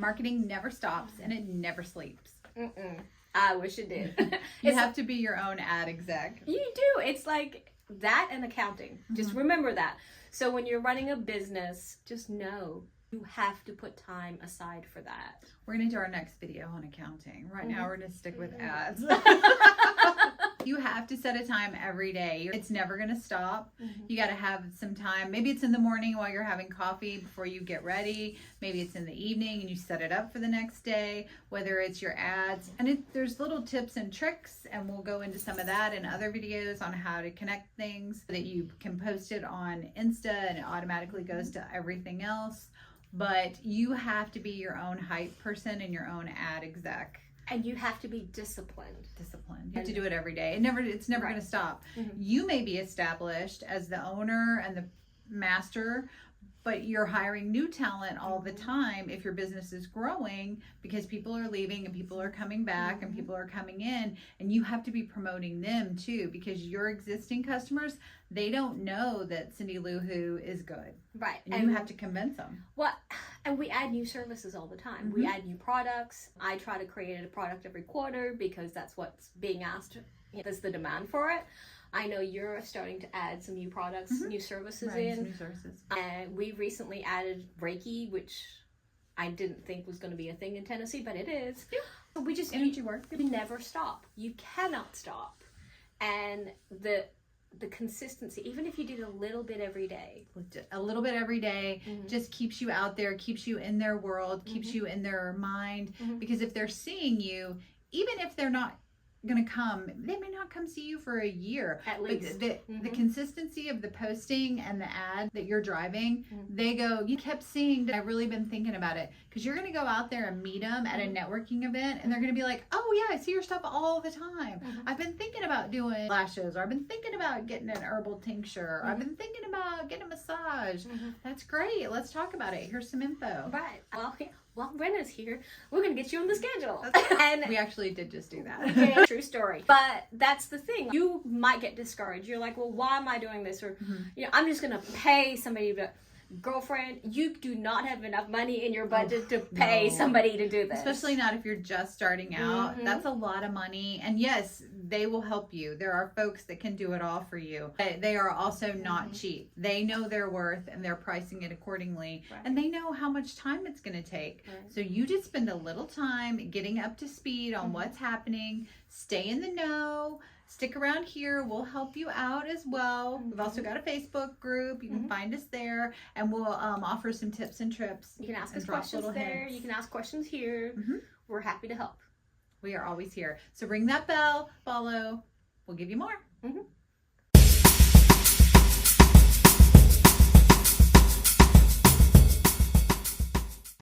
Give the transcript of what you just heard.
Marketing never stops and it never sleeps. I wish it did. You have to be your own ad exec. You do. It's like that and accounting. Just remember that. So when you're running a business, just know you have to put time aside for that. We're going to do our next video on accounting. Right now, we're going to stick with ads. You have to set a time every day. It's never going to stop. You got to have some time. Maybe it's in the morning while you're having coffee before you get ready. Maybe it's in the evening and you set it up for the next day, whether it's your ads. And there's little tips and tricks, and we'll go into some of that in other videos on how to connect things so that you can post it on Insta and it automatically goes to everything else. But you have to be your own hype person and your own ad exec. And you have to be disciplined. You have to do it every day. It's never going to stop. You may be established as the owner and the master, but you're hiring new talent all the time if your business is growing, because people are leaving and people are coming back and people are coming in, and you have to be promoting them too, because your existing customers, they don't know that Cindy Lou Who is good. Right. And you have to convince them. Well, and we add new services all the time. We add new products. I try to create a product every quarter because that's what's being asked. There's the demand for it. I know you're starting to add some new products, new services in. New services. And we recently added Reiki, which I didn't think was going to be a thing in Tennessee, but it is. Yeah. We just energy work. You never stop. You cannot stop. And the consistency, even if you did a little bit every day. A little bit every day just keeps you out there, keeps you in their world, keeps you in their mind. Because if they're seeing you, even if they're not going to come, they may not come see you for a year. At least. But the consistency of the posting and the ad that you're driving, they go, you kept seeing, I've really been thinking about it. Because you're going to go out there and meet them at a networking event, and they're going to be like, oh yeah, I see your stuff all the time. I've been thinking about doing lashes, or I've been thinking about getting an herbal tincture, or I've been thinking about getting a massage. That's great. Let's talk about it. Here's some info. Right. Well, while Brenna's here, we're going to get you on the schedule. And we actually did just do that. Okay, true story. But that's the thing. You might get discouraged. You're like, well, why am I doing this? Or, I'm just going to pay somebody to... Girlfriend, you do not have enough money in your budget to pay somebody to do this. Especially not if you're just starting out. That's a lot of money. And yes, they will help you. There are folks that can do it all for you. But they are also not cheap. They know their worth and they're pricing it accordingly. Right. And they know how much time it's going to take. Right. So you just spend a little time getting up to speed on what's happening. Stay in the know. Stick around here. We'll help you out as well. We've also got a Facebook group. You can find us there, and we'll offer some tips and trips. You can ask us questions there. You can ask questions here. We're happy to help. We are always here. So ring that bell, follow. We'll give you more.